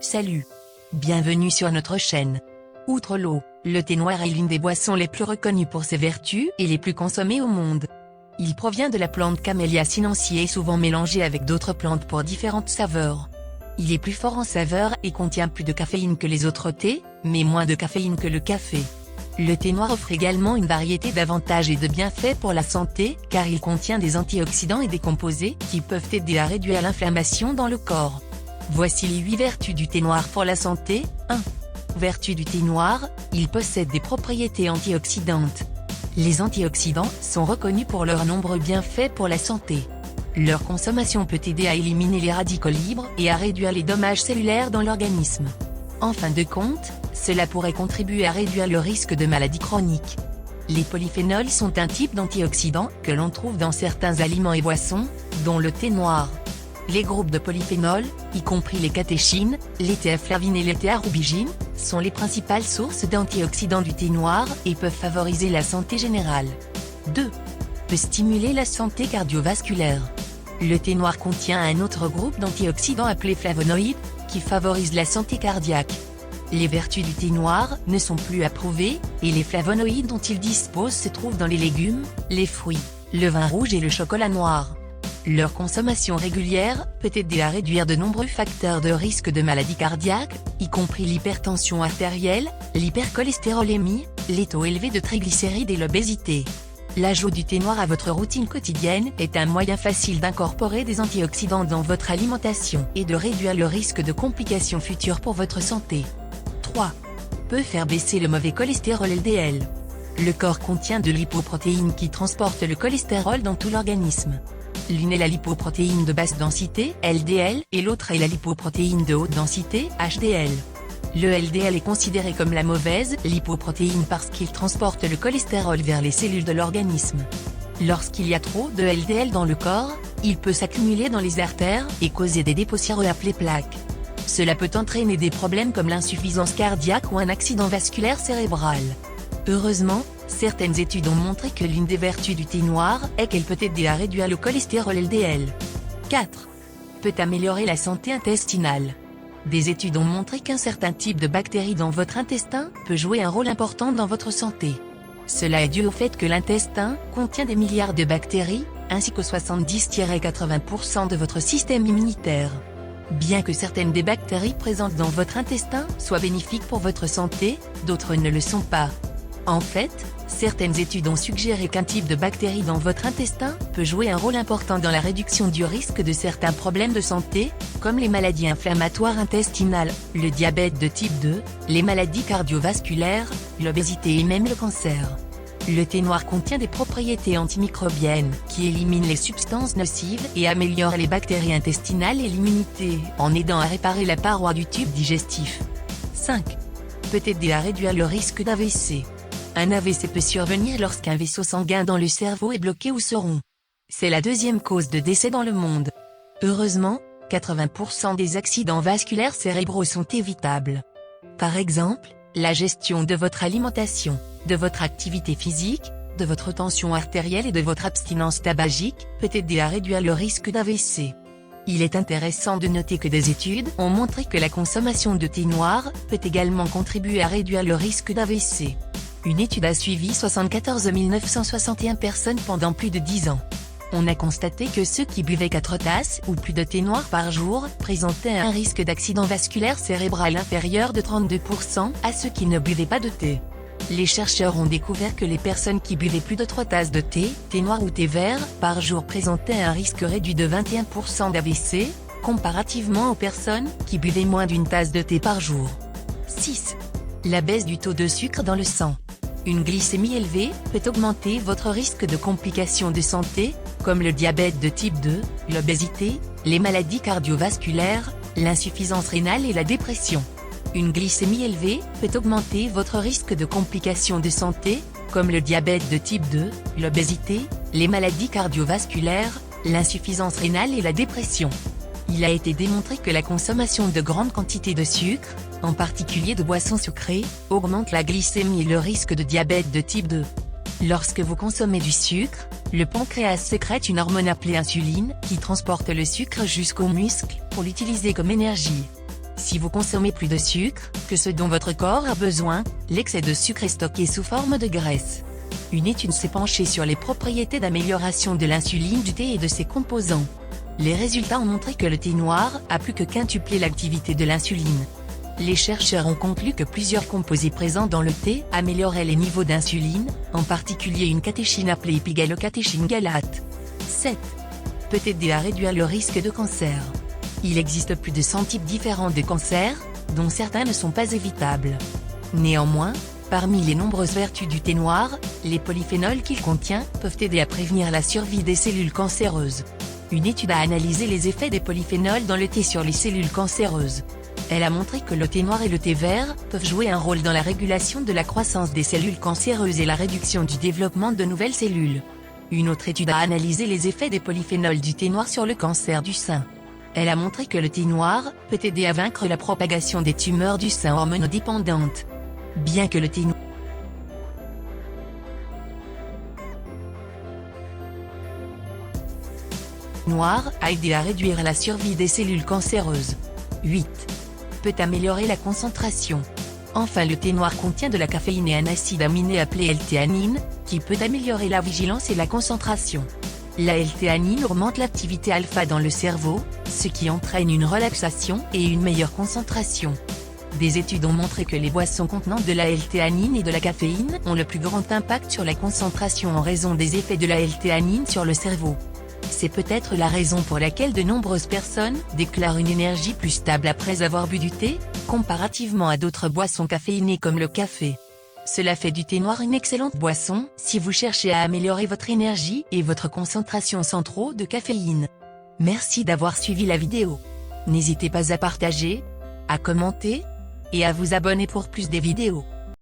Salut. Bienvenue sur notre chaîne. Outre l'eau, le thé noir est l'une des boissons les plus reconnues pour ses vertus et les plus consommées au monde. Il provient de la plante Camellia sinensis et souvent mélangé avec d'autres plantes pour différentes saveurs. Il est plus fort en saveur et contient plus de caféine que les autres thés, mais moins de caféine que le café. Le thé noir offre également une variété d'avantages et de bienfaits pour la santé, car il contient des antioxydants et des composés qui peuvent aider à réduire l'inflammation dans le corps. Voici les 8 vertus du thé noir pour la santé. 1. Vertus du thé noir, il possède des propriétés antioxydantes. Les antioxydants sont reconnus pour leurs nombreux bienfaits pour la santé. Leur consommation peut aider à éliminer les radicaux libres et à réduire les dommages cellulaires dans l'organisme. En fin de compte, cela pourrait contribuer à réduire le risque de maladies chroniques. Les polyphénols sont un type d'antioxydants que l'on trouve dans certains aliments et boissons, dont le thé noir. Les groupes de polyphénols, y compris les catéchines, les théaflavines et les théarubigines, sont les principales sources d'antioxydants du thé noir et peuvent favoriser la santé générale. 2. Peut stimuler la santé cardiovasculaire. Le thé noir contient un autre groupe d'antioxydants appelé flavonoïdes, qui favorise la santé cardiaque. Les vertus du thé noir ne sont plus à prouver, et les flavonoïdes dont il dispose se trouvent dans les légumes, les fruits, le vin rouge et le chocolat noir. Leur consommation régulière peut aider à réduire de nombreux facteurs de risque de maladies cardiaques, y compris l'hypertension artérielle, l'hypercholestérolémie, les taux élevés de triglycérides et l'obésité. L'ajout du thé noir à votre routine quotidienne est un moyen facile d'incorporer des antioxydants dans votre alimentation et de réduire le risque de complications futures pour votre santé. 3. Peut faire baisser le mauvais cholestérol LDL. Le corps contient de lipoprotéines qui transportent le cholestérol dans tout l'organisme. L'une est la lipoprotéine de basse densité, LDL, et l'autre est la lipoprotéine de haute densité, HDL. Le LDL est considéré comme la mauvaise lipoprotéine parce qu'il transporte le cholestérol vers les cellules de l'organisme. Lorsqu'il y a trop de LDL dans le corps, il peut s'accumuler dans les artères et causer des dépôts séreux appelés plaques. Cela peut entraîner des problèmes comme l'insuffisance cardiaque ou un accident vasculaire cérébral. Heureusement, certaines études ont montré que l'une des vertus du thé noir est qu'elle peut aider à réduire le cholestérol LDL. 4. Peut améliorer la santé intestinale. Des études ont montré qu'un certain type de bactéries dans votre intestin peut jouer un rôle important dans votre santé. Cela est dû au fait que l'intestin contient des milliards de bactéries, ainsi que 70-80% de votre système immunitaire. Bien que certaines des bactéries présentes dans votre intestin soient bénéfiques pour votre santé, d'autres ne le sont pas. En fait, certaines études ont suggéré qu'un type de bactérie dans votre intestin peut jouer un rôle important dans la réduction du risque de certains problèmes de santé, comme les maladies inflammatoires intestinales, le diabète de type 2, les maladies cardiovasculaires, l'obésité et même le cancer. Le thé noir contient des propriétés antimicrobiennes qui éliminent les substances nocives et améliorent les bactéries intestinales et l'immunité, en aidant à réparer la paroi du tube digestif. 5. Peut aider à réduire le risque d'AVC. Un AVC peut survenir lorsqu'un vaisseau sanguin dans le cerveau est bloqué ou se rompt. C'est la deuxième cause de décès dans le monde. Heureusement, 80% des accidents vasculaires cérébraux sont évitables. Par exemple, la gestion de votre alimentation, de votre activité physique, de votre tension artérielle et de votre abstinence tabagique peut aider à réduire le risque d'AVC. Il est intéressant de noter que des études ont montré que la consommation de thé noir peut également contribuer à réduire le risque d'AVC. Une étude a suivi 74 961 personnes pendant plus de 10 ans. On a constaté que ceux qui buvaient 4 tasses ou plus de thé noir par jour présentaient un risque d'accident vasculaire cérébral inférieur de 32% à ceux qui ne buvaient pas de thé. Les chercheurs ont découvert que les personnes qui buvaient plus de 3 tasses de thé noir ou thé vert, par jour présentaient un risque réduit de 21% d'AVC, comparativement aux personnes qui buvaient moins d'une tasse de thé par jour. 6. La baisse du taux de sucre dans le sang. Une glycémie élevée peut augmenter votre risque de complications de santé, comme le diabète de type 2, l'obésité, les maladies cardiovasculaires, l'insuffisance rénale et la dépression. Une glycémie élevée peut augmenter votre risque de complications de santé, comme le diabète de type 2, l'obésité, les maladies cardiovasculaires, l'insuffisance rénale et la dépression. Il a été démontré que la consommation de grandes quantités de sucre, en particulier de boissons sucrées, augmente la glycémie et le risque de diabète de type 2. Lorsque vous consommez du sucre, le pancréas sécrète une hormone appelée insuline qui transporte le sucre jusqu'aux muscles pour l'utiliser comme énergie. Si vous consommez plus de sucre que ce dont votre corps a besoin, l'excès de sucre est stocké sous forme de graisse. Une étude s'est penchée sur les propriétés d'amélioration de l'insuline du thé et de ses composants. Les résultats ont montré que le thé noir a plus que quintuplé l'activité de l'insuline. Les chercheurs ont conclu que plusieurs composés présents dans le thé amélioraient les niveaux d'insuline, en particulier une catéchine appelée épigalocatéchine galate. 7. Peut aider à réduire le risque de cancer. Il existe plus de 100 types différents de cancers, dont certains ne sont pas évitables. Néanmoins, parmi les nombreuses vertus du thé noir, les polyphénols qu'il contient peuvent aider à prévenir la survie des cellules cancéreuses. Une étude a analysé les effets des polyphénols dans le thé sur les cellules cancéreuses. Elle a montré que le thé noir et le thé vert peuvent jouer un rôle dans la régulation de la croissance des cellules cancéreuses et la réduction du développement de nouvelles cellules. Une autre étude a analysé les effets des polyphénols du thé noir sur le cancer du sein. Elle a montré que le thé noir peut aider à vaincre la propagation des tumeurs du sein hormonodépendantes. Bien que le thé noir a aidé à réduire la survie des cellules cancéreuses. 8. Peut améliorer la concentration. Enfin, le thé noir contient de la caféine et un acide aminé appelé L-théanine, qui peut améliorer la vigilance et la concentration. La L-théanine augmente l'activité alpha dans le cerveau, ce qui entraîne une relaxation et une meilleure concentration. Des études ont montré que les boissons contenant de la L-théanine et de la caféine ont le plus grand impact sur la concentration en raison des effets de la L-théanine sur le cerveau. C'est peut-être la raison pour laquelle de nombreuses personnes déclarent une énergie plus stable après avoir bu du thé, comparativement à d'autres boissons caféinées comme le café. Cela fait du thé noir une excellente boisson si vous cherchez à améliorer votre énergie et votre concentration sans trop de caféine. Merci d'avoir suivi la vidéo. N'hésitez pas à partager, à commenter et à vous abonner pour plus de vidéos.